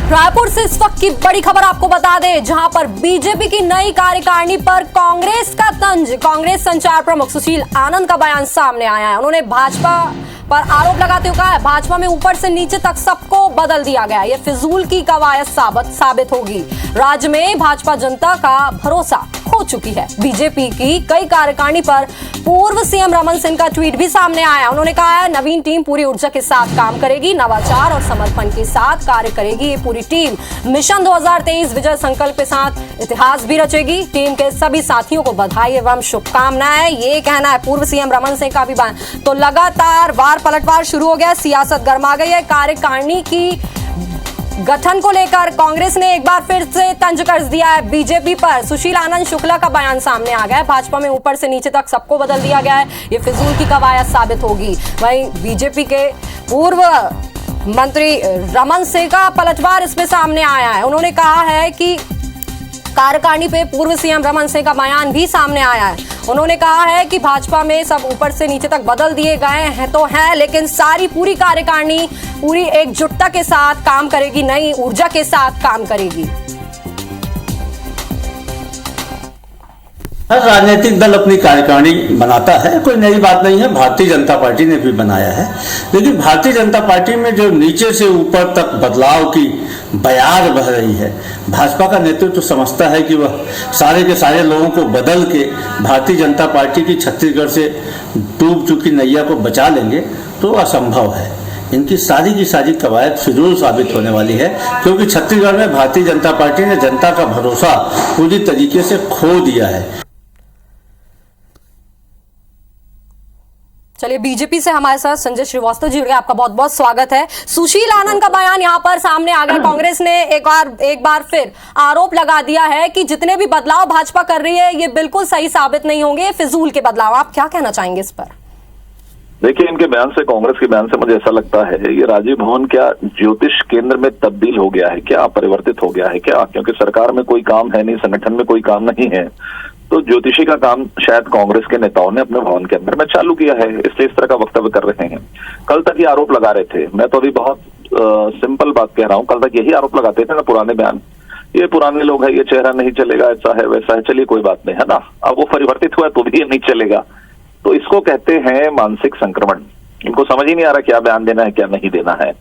रायपुर से इस वक्त की बड़ी खबर आपको बता दें, जहां पर बीजेपी की नई कार्यकारिणी पर कांग्रेस का तंज। कांग्रेस संचार प्रमुख सुशील आनंद का बयान सामने आया है। उन्होंने भाजपा पर आरोप लगाते हुए कहा है, भाजपा में ऊपर से नीचे तक सबको बदल दिया गया। ये फिजूल की कवायद साबित होगी। राज्य में भाजपा जनता का भरोसा खो चुकी है। बीजेपी की कई कार्यकारिणी पर पूर्व सीएम रमन सिंह का ट्वीट भी सामने आया। उन्होंने कहा है, नवीन टीम पूरी ऊर्जा के साथ काम करेगी, नवाचार और समर्पण के साथ कार्य करेगी। ये पूरी टीम मिशन 2023 विजय संकल्प के साथ इतिहास भी रचेगी। टीम के सभी साथियों को बधाई एवं शुभकामनाएं। ये कहना है पूर्व सीएम रमन सिंह का भी बयान। तो लगातार वार पलटवार शुरू हो गया, सियासत गर्मा गई है। कार्यकारिणी की गठन को लेकर कांग्रेस ने एक बार फिर से तंज कस दिया है बीजेपी पर। सुशील आनंद शुक्ला का बयान सामने आ गया है, भाजपा में ऊपर से नीचे तक सबको बदल दिया गया है। ये फिजूल की कवायद साबित होगी। वहीं बीजेपी के पूर्व मंत्री रमन सिंह का पलटवार इसमें सामने आया है। उन्होंने कहा है कि कार्यकारिणी पे पूर्व सीएम रमन सिंह का बयान भी सामने आया है। उन्होंने कहा है कि भाजपा में सब ऊपर से नीचे तक बदल दिए गए हैं तो हैं, लेकिन पूरी कार्यकारिणी पूरी एकजुटता के साथ काम करेगी, नई ऊर्जा के साथ काम करेगी। हर राजनीतिक दल अपनी कार्यकारिणी बनाता है, कोई नई बात नहीं है। भारतीय जनता पार्टी ने भी बनाया है, लेकिन भारतीय जनता पार्टी में जो नीचे से ऊपर तक बदलाव की बयार बह रही है, भाजपा का नेतृत्व तो समझता है कि वह सारे के सारे लोगों को बदल के भारतीय जनता पार्टी की छत्तीसगढ़ से डूब चुकी नैया को बचा लेंगे, तो असंभव है। इनकी सारी की सारी कवायद फिजूल साबित होने वाली है, क्योंकि छत्तीसगढ़ में भारतीय जनता पार्टी ने जनता का भरोसा पूरी तरीके से खो दिया है। चलिए, बीजेपी से हमारे साथ संजय श्रीवास्तव जी जुड़ गए। आपका बहुत बहुत स्वागत है। सुशील आनंद का बयान यहाँ पर सामने आ गया। कांग्रेस ने एक बार फिर आरोप लगा दिया है कि जितने भी बदलाव भाजपा कर रही है ये बिल्कुल सही साबित नहीं होंगे, फिजूल के बदलाव। आप क्या कहना चाहेंगे इस पर? देखिए, इनके बयान से, कांग्रेस के बयान से मुझे ऐसा लगता है ये राजीव भवन क्या ज्योतिष केंद्र में तब्दील हो गया है क्या, परिवर्तित हो गया है क्या? क्योंकि सरकार में कोई काम है नहीं, संगठन में कोई काम नहीं है, तो ज्योतिषी का काम शायद कांग्रेस के नेताओं ने अपने भवन के अंदर में चालू किया है, इसलिए इस तरह का वक्तव्य कर रहे हैं। कल तक ये आरोप लगा रहे थे, मैं तो अभी बहुत सिंपल बात कह रहा हूँ, कल तक यही आरोप लगाते थे ना पुराने बयान, ये पुराने लोग है, ये चेहरा नहीं चलेगा, ऐसा है वैसा है, चलिए कोई बात नहीं है ना। अब वो परिवर्तित हुआ तो भी ये नहीं चलेगा, तो इसको कहते हैं मानसिक संक्रमण। इनको समझ ही नहीं आ रहा क्या बयान देना है क्या नहीं देना है।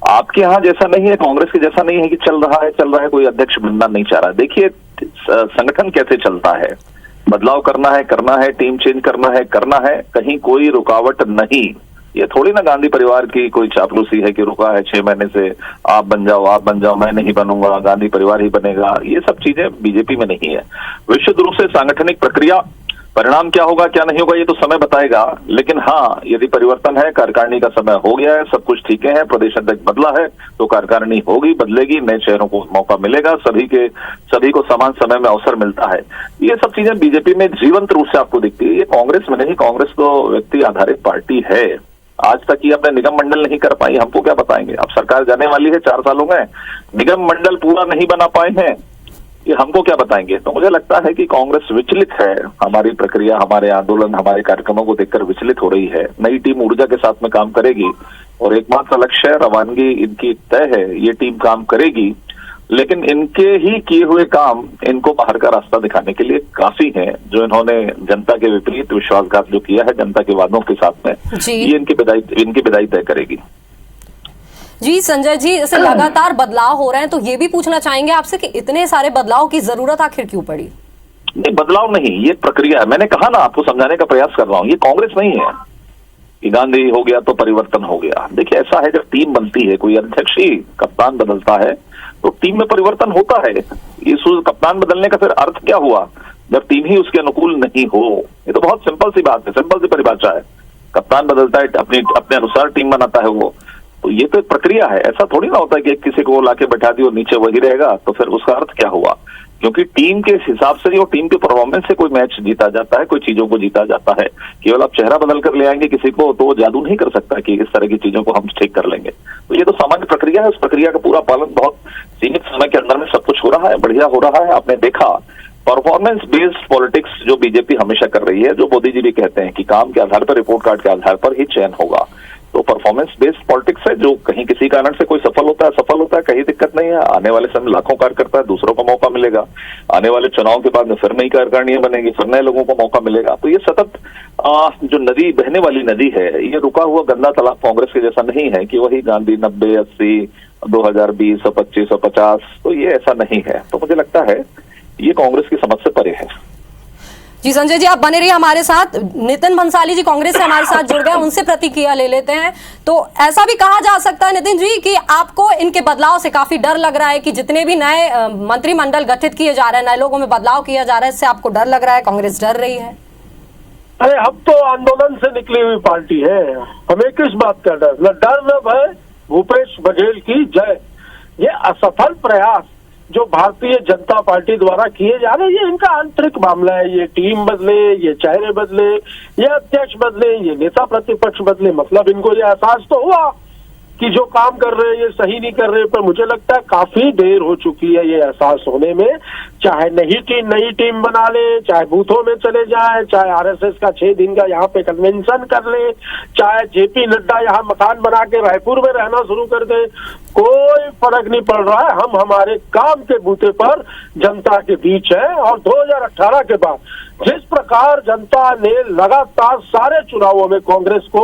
आपके यहाँ जैसा नहीं है, कांग्रेस के जैसा नहीं है कि चल रहा है, कोई अध्यक्ष बनना नहीं चाह रहा। देखिए, संगठन कैसे चलता है, बदलाव करना है, टीम चेंज करना है, कहीं कोई रुकावट नहीं। ये थोड़ी ना गांधी परिवार की कोई चापलूसी है कि रुका है 6 महीने से, आप बन जाओ, मैं नहीं बनूंगा, गांधी परिवार ही बनेगा। ये सब चीजें बीजेपी में नहीं है। विशुद्ध रूप से सांगठनिक प्रक्रिया, परिणाम क्या होगा क्या नहीं होगा ये तो समय बताएगा, लेकिन हाँ, यदि परिवर्तन है, कार्यकारिणी का समय हो गया है, सब कुछ ठीक है, प्रदेश अध्यक्ष बदला है तो कार्यकारिणी होगी, बदलेगी, नए चेहरों को मौका मिलेगा, सभी को समान समय में अवसर मिलता है। ये सब चीजें बीजेपी में जीवंत रूप से आपको दिखती है, ये कांग्रेस में नहीं। कांग्रेस तो व्यक्ति आधारित पार्टी है। आज तक ये अपने निगम मंडल नहीं कर पाई, हमको क्या बताएंगे? अब सरकार जाने वाली है, 4 सालों में निगम मंडल पूरा नहीं बना पाए हैं, ये हमको क्या बताएंगे? तो मुझे लगता है कि कांग्रेस विचलित है, हमारी प्रक्रिया, हमारे आंदोलन, हमारे कार्यक्रमों को देखकर विचलित हो रही है। नई टीम ऊर्जा के साथ में काम करेगी और एकमात्र लक्ष्य है, रवानगी इनकी तय है, ये टीम काम करेगी, लेकिन इनके ही किए हुए काम इनको बाहर का रास्ता दिखाने के लिए काफी है। जो इन्होंने जनता के विपरीत विश्वासघात जो किया है जनता के वादों के साथ में, ये इनकी विदाई तय करेगी। जी संजय जी, जैसे लगातार बदलाव हो रहे हैं तो ये भी पूछना चाहेंगे आपसे कि इतने सारे बदलाव की जरूरत आखिर क्यों पड़ी? नहीं, बदलाव नहीं, ये प्रक्रिया है। मैंने कहा ना, आपको समझाने का प्रयास कर रहा हूँ, ये कांग्रेस नहीं है कि गांधी हो गया तो परिवर्तन हो गया। देखिए, ऐसा है, जब टीम बनती है, कोई अध्यक्ष ही कप्तान बदलता है तो टीम में परिवर्तन होता है। इस कप्तान बदलने का फिर अर्थ क्या हुआ जब टीम ही उसके अनुकूल नहीं हो? ये तो बहुत सिंपल सी बात है, सिंपल सी परिभाषा है। कप्तान बदलता है, अपने अनुसार टीम बनाता है वो, तो ये तो एक प्रक्रिया है। ऐसा थोड़ी ना होता है कि किसी को लाके बैठा दियो, नीचे वही रहेगा, तो फिर उसका अर्थ क्या हुआ? क्योंकि टीम के हिसाब से, टीम के परफॉर्मेंस से कोई मैच जीता जाता है, कोई चीजों को जीता जाता है। केवल आप चेहरा बदल कर ले आएंगे किसी को तो वो जादू नहीं कर सकता कि इस तरह की चीजों को हम ठीक कर लेंगे। तो ये तो सामान्य प्रक्रिया है, उस प्रक्रिया का पूरा पालन बहुत सीमित समय के अंदर में सब कुछ हो रहा है, बढ़िया हो रहा है। आपने देखा, परफॉर्मेंस बेस्ड पॉलिटिक्स जो बीजेपी हमेशा कर रही है, जो मोदी जी भी कहते हैं कि काम के आधार पर, रिपोर्ट कार्ड के आधार पर ही चयन होगा, तो परफॉर्मेंस बेस्ड पॉलिटिक्स है, जो कहीं किसी कारण से कोई सफल होता है, कहीं दिक्कत नहीं है। आने वाले समय लाखों कार्यकर्ता है, दूसरों को मौका मिलेगा। आने वाले चुनाव के बाद में फिर नई कार्यकारिणी बनेगी, फिर नए लोगों को मौका मिलेगा। तो ये सतत जो नदी, बहने वाली नदी है, ये रुका हुआ गंदा तालाब कांग्रेस के जैसा नहीं है कि वही गांधी 90, 80, 2020 और 25 और 50, तो ये ऐसा नहीं है। तो मुझे लगता है ये कांग्रेस की समझ से परे है। जी संजय जी, आप बने रहिए हमारे साथ। नितिन भंसाली जी कांग्रेस से हमारे साथ जुड़ गए, उनसे प्रतिक्रिया ले लेते हैं। तो ऐसा भी कहा जा सकता है नितिन जी कि आपको इनके बदलाव से काफी डर लग रहा है कि जितने भी नए मंत्रिमंडल गठित किए जा रहे हैं, नए लोगों में बदलाव किया जा रहा है, इससे आपको डर लग रहा है, कांग्रेस डर रही है? अरे हम तो आंदोलन से निकली हुई पार्टी है, हमें किस बात का डर? न डर न भय, भूपेश बघेल की जय। ये असफल प्रयास जो भारतीय जनता पार्टी द्वारा किए जा रहे हैं, ये इनका आंतरिक मामला है। ये टीम बदले, ये चेहरे बदले, ये अध्यक्ष बदले, ये नेता प्रतिपक्ष बदले, मतलब इनको ये एहसास तो हुआ कि जो काम कर रहे हैं ये सही नहीं कर रहे। पर मुझे लगता है काफी देर हो चुकी है ये एहसास होने में। चाहे नई टीम बना ले, चाहे बूथों में चले जाए, चाहे आरएसएस का 6 दिन का यहाँ पे कन्वेंशन कर ले, चाहे जेपी नड्डा यहाँ मकान बना के रायपुर में रहना शुरू कर दे, कोई फर्क नहीं पड़ रहा है। हम हमारे काम के बूते पर जनता के बीच है। और 2018 के बाद जिस प्रकार जनता ने लगातार सारे चुनावों में कांग्रेस को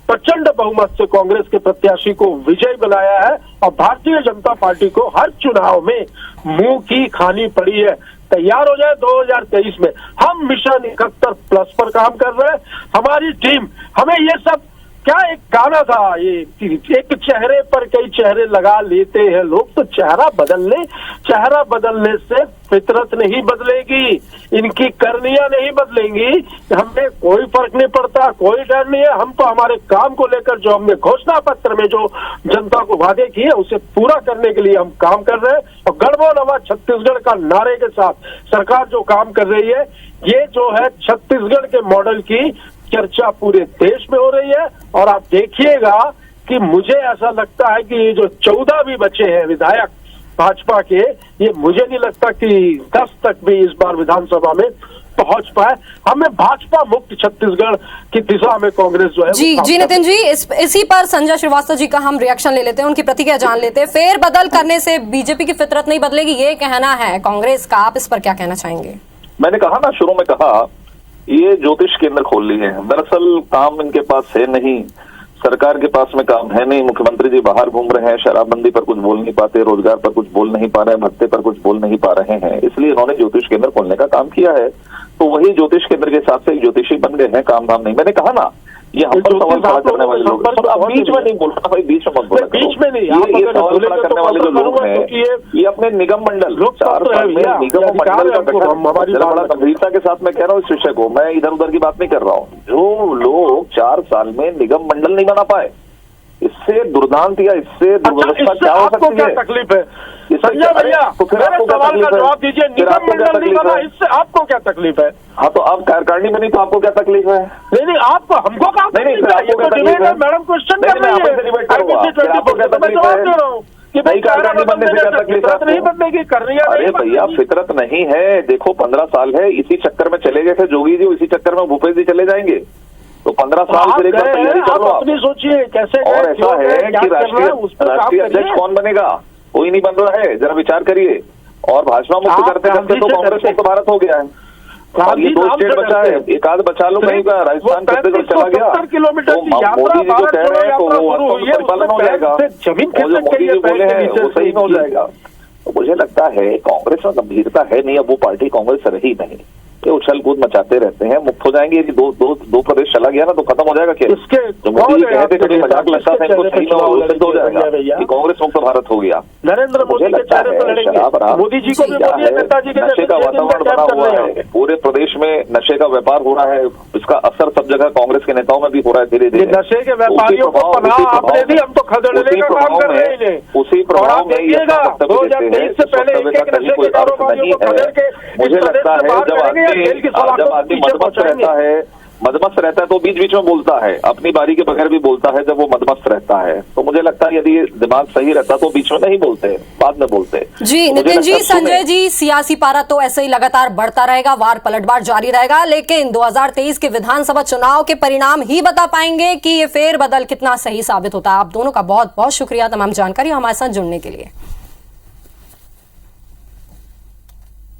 प्रचंड बहुमत से कांग्रेस के प्रत्याशी को विजय बनाया है, और भारतीय जनता पार्टी को हर चुनाव में मुंह की खानी पड़ी है। तैयार हो जाए 2023 में। हम मिशन 71+ पर काम कर रहे हैं। हमारी टीम, हमें ये सब क्या, एक गाना था, ये एक चेहरे पर कई चेहरे लगा लेते हैं लोग, तो चेहरा बदलने से फितरत नहीं बदलेगी, इनकी करनियां नहीं बदलेंगी। हमें कोई फर्क नहीं पड़ता, कोई डर नहीं है। हम तो हमारे काम को लेकर जो हमने घोषणा पत्र में जो जनता को वादे किए उसे पूरा करने के लिए हम काम कर रहे हैं। और गढ़बो नवा छत्तीसगढ़ का नारे के साथ सरकार जो काम कर रही है, ये जो है छत्तीसगढ़ के मॉडल की चर्चा पूरे देश में हो रही है। और आप देखिएगा कि मुझे ऐसा लगता है कि ये जो 14 भी बचे हैं विधायक भाजपा के, ये मुझे नहीं लगता कि 10 तक भी इस बार विधानसभा में पहुंच पाए। हमें भाजपा मुक्त छत्तीसगढ़ की दिशा में कांग्रेस जो है जी नितिन जी, इसी पर संजय श्रीवास्तव जी का हम रिएक्शन ले लेते हैं, उनकी प्रतिक्रिया जान लेते हैं। फेर बदल करने से बीजेपी की फितरत नहीं बदलेगी, ये कहना है कांग्रेस का, आप इस पर क्या कहना चाहेंगे? मैंने कहा ना, शुरू में कहा, ये ज्योतिष केंद्र खोल लिए हैं। दरअसल काम इनके पास है नहीं, सरकार के पास में काम है नहीं। मुख्यमंत्री जी बाहर घूम रहे हैं, शराबबंदी पर कुछ बोल नहीं पाते, रोजगार पर कुछ बोल नहीं पा रहे हैं, भत्ते पर कुछ बोल नहीं पा रहे हैं, इसलिए इन्होंने ज्योतिष केंद्र खोलने का काम किया है। तो वही ज्योतिष केंद्र के हिसाब से ज्योतिषी बन गए हैं, काम धाम नहीं। मैंने कहा ना, ये हम पर सवाल खड़ा करने वाले लोग, बीच में नहीं बोल रहा भाई, बीच में मत बोला, बीच में नहीं। ये सवाल खड़ा करने वाले जो लोग हैं, ये अपने निगम मंडल 4 साल में निगम मंडल का गठन, जरा बड़ा गंभीरता के साथ मैं कह रहा हूँ इस विषय को, मैं इधर उधर की बात नहीं कर रहा हूँ। जो लोग 4 साल में निगम मंडल नहीं बना पाए, इससे दुर्दांत या इससे दुर्व्यवस्था क्या हो सकती है? क्या तकलीफ है संजय भैया? तो फिर आपको सवाल का जवाब दीजिए। निगम मंडल नहीं बना, इससे आपको क्या तकलीफ है? हाँ, तो आप कार्यकारिणी बनी तो आपको क्या तकलीफ है? नहीं, आपको, हमको क्या तकलीफ है? मैडम क्वेश्चन कर रही है, नहीं बदलेगी, करनिया। अरे भैया, फितरत नहीं है। देखो 15 साल है, इसी चक्कर में चले गए थे जोगी जी, इसी चक्कर में भूपेश जी चले जाएंगे। तो 15 साल से लेकर तैयारी कर लो आप। अपनी सोचिए कैसे। और ऐसा है कि राष्ट्रीय अध्यक्ष कौन बनेगा? कोई नहीं बन रहा है, जरा विचार करिए। और भाजपा मुक्त करते करते तो कांग्रेस मुक्त भारत हो गया है। और ये 2 स्टेट बचा है, एक आध बचा लो कहीं का, राजस्थान छत्तीसगढ़ चला गया तो मोदी जी जो कह रहे हैं तो वो परिपालन हो जाएगा, और जो मोदी जी बोले हैं वो सही में हो जाएगा। तो मुझे लगता है कांग्रेस में गंभीरता है नहीं, अब वो पार्टी कांग्रेस रही नहीं। ये उछल कूद मचाते रहते हैं, मुक्त हो जाएंगे। यदि दो प्रदेश चला गया ना तो खत्म हो जाएगा। क्या जो मोदी जी कहते थे मजाक लगता था, इनको सही में सिद्ध हो जाएगा कि कांग्रेस मुक्त भारत हो गया। नरेंद्र मोदी के चेहरे पर लड़ेंगे, मोदी जी को भी बोलिए, नेताजी के नशे का वातावरण बना हुआ है, पूरे प्रदेश में नशे का व्यापार हो रहा है, इसका असर सब जगह कांग्रेस के नेताओं में भी हो रहा है धीरे धीरे। नशे के व्यापारियों को पनाह आपने दी, हम तो खदेड़ने का काम कर रहे हैं। उसी प्रभाव में 2023 से पहले एक नशे के कारोबारियों को खदेड़ के मुझे लगता है जब आदमी मदमस्त रहता है मदमस्त रहता है तो बीच बीच में बोलता है, अपनी बारी के बगैर भी बोलता है जब वो मदमस्त रहता है। तो मुझे लगता है यदि दिमाग सही रहता तो बीच में नहीं बोलते, बाद में बोलते। जी नितिन जी, संजय जी, सियासी पारा तो ऐसे ही लगातार बढ़ता रहेगा, वार पलटवार जारी रहेगा, लेकिन 2023 के विधानसभा चुनाव के परिणाम ही बता पाएंगे कि ये फेरबदल कितना सही साबित होता है। आप दोनों का बहुत बहुत शुक्रिया तमाम जानकारी हमारे साथ जुड़ने के लिए।